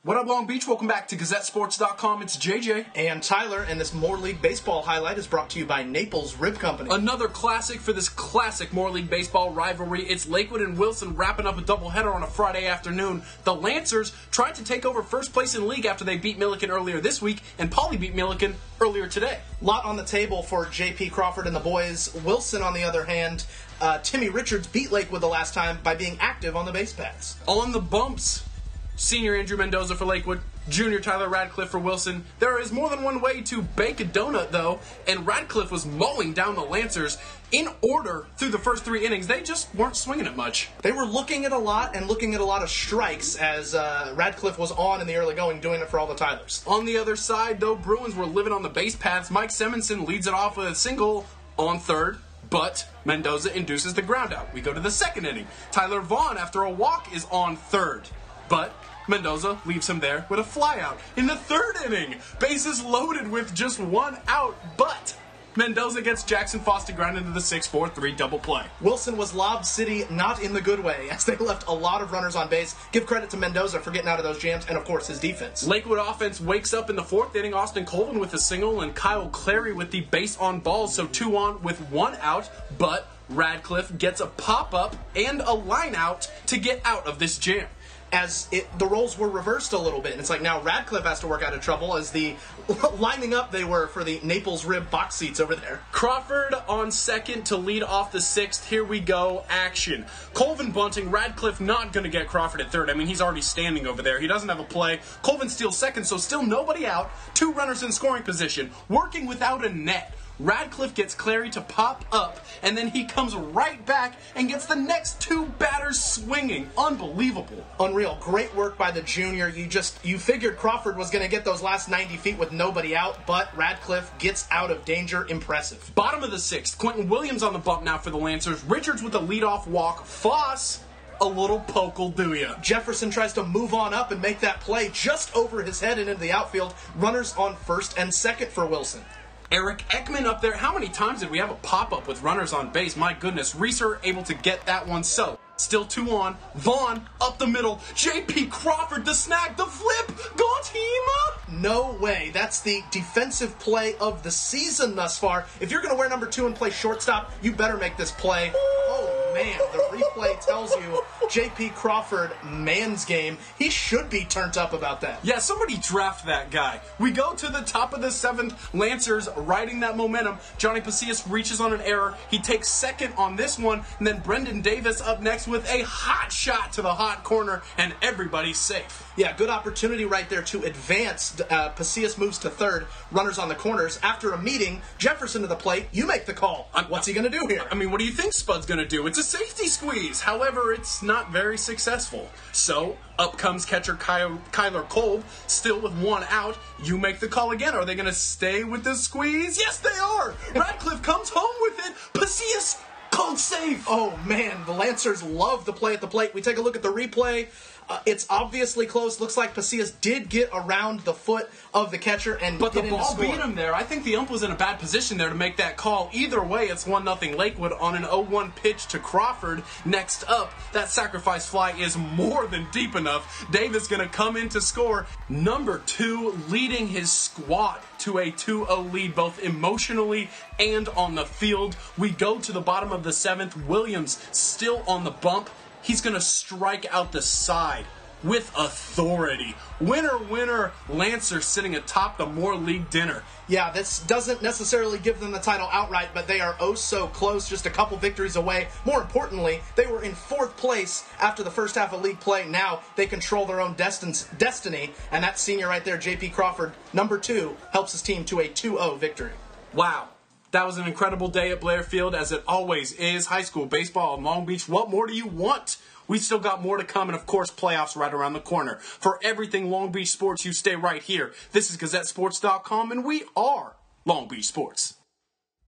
What up, Long Beach? Welcome back to GazetteSports.com. It's JJ. And Tyler, and this Moore League Baseball highlight is brought to you by Naples Rib Company. Another classic for this classic Moore League Baseball rivalry. It's Lakewood and Wilson wrapping up a doubleheader on a Friday afternoon. The Lancers tried to take over first place in the league after they beat Milliken earlier this week, and Poly beat Milliken earlier today. Lot on the table for J.P. Crawford and the boys. Wilson, on the other hand, Timmy Richards beat Lakewood the last time by being active on the base paths. On the bumps, Senior Andrew Mendoza for Lakewood, Junior Tyler Radcliffe for Wilson. There is more than one way to bake a donut, though, and Radcliffe was mowing down the Lancers in order through the first 3 innings. They just weren't swinging it much. They were looking at a lot and looking at a lot of strikes as Radcliffe was on in the early going, doing it for all the Tylers. On the other side, though, Bruins were living on the base paths. Mike Simonson leads it off with a single on third, but Mendoza induces the ground out. We go to the second inning. Tyler Vaughn, after a walk, is on third, but Mendoza leaves him there with a flyout. In the third inning, bases loaded with just 1 out, but Mendoza gets Jackson Foster grounded into the 6-4-3 double play. Wilson was Lob City, not in the good way, as they left a lot of runners on base. Give credit to Mendoza for getting out of those jams, and of course his defense. Lakewood offense wakes up in the 4th inning. Austin Colvin with a single, and Kyle Clary with the base on balls, so 2 on with 1 out, but Radcliffe gets a pop-up and a line out to get out of this jam. As the roles were reversed a little bit. And it's like now Radcliffe has to work out of trouble as the lining up they were for the Naples Rib box seats over there. Crawford on second to lead off the 6th. Here we go. Action. Colvin bunting. Radcliffe not going to get Crawford at third. I mean, he's already standing over there. He doesn't have a play. Colvin steals second, so still nobody out. 2 runners in scoring position. Working without a net. Radcliffe gets Clary to pop up, and then he comes right back and gets the next 2 batters swinging. Unbelievable. Unreal. Great work by the junior. You figured Crawford was going to get those last 90 feet with nobody out, but Radcliffe gets out of danger. Impressive. Bottom of the 6th, Quentin Williams on the bump now for the Lancers. Richards with a leadoff walk. Foss, a little poke'll do ya. Jefferson tries to move on up and make that play just over his head and into the outfield. Runners on first and second for Wilson. Eric Ekman up there. How many times did we have a pop-up with runners on base? My goodness. Reeser able to get that one. So, still 2 on. Vaughn up the middle. J.P. Crawford the snag. The flip. Got him. No way. That's the defensive play of the season thus far. If you're going to wear number 2 and play shortstop, you better make this play. Oh, man. The replay tells you J.P. Crawford, man's game. He should be turned up about that. Yeah, somebody draft that guy. We go to the top of the 7th. Lancers riding that momentum. Johnny Pasillas reaches on an error. He takes second on this one. And then Brendan Davis up next with a hot shot to the hot corner. And everybody's safe. Yeah, good opportunity right there to advance. Pasillas moves to third. Runners on the corners. After a meeting, Jefferson to the plate. You make the call. What's he going to do here? I mean, what do you think Spud's going to do? It's a safety squeeze. However, it's not very successful. So, up comes catcher Kyler Kolb, still with 1 out. You make the call again. Are they going to stay with the squeeze? Yes, they are. Radcliffe comes home with it. Pasillas called safe. Oh, man. The Lancers love to play at the plate. We take a look at the replay. It's obviously close. Looks like Pasillas did get around the foot of the catcher and but get the in to ball score. beat him there. I think the ump was in a bad position there to make that call. Either way, it's 1-0 Lakewood on an 0-1 pitch to Crawford. Next up, that sacrifice fly is more than deep enough. Davis going to come in to score. Number 2 leading his squad to a 2-0 lead, both emotionally and on the field. We go to the bottom of the 7th. Williams still on the bump. He's going to strike out the side with authority. Winner, winner, Lancer sitting atop the Moore League dinner. Yeah, this doesn't necessarily give them the title outright, but they are oh so close, just a couple victories away. More importantly, they were in 4th place after the first half of league play. Now they control their own destiny, and that senior right there, J.P. Crawford, number 2, helps his team to a 2-0 victory. Wow. That was an incredible day at Blair Field, as it always is. High school baseball in Long Beach. What more do you want? We've still got more to come, and of course, playoffs right around the corner. For everything Long Beach sports, you stay right here. This is GazetteSports.com, and we are Long Beach Sports.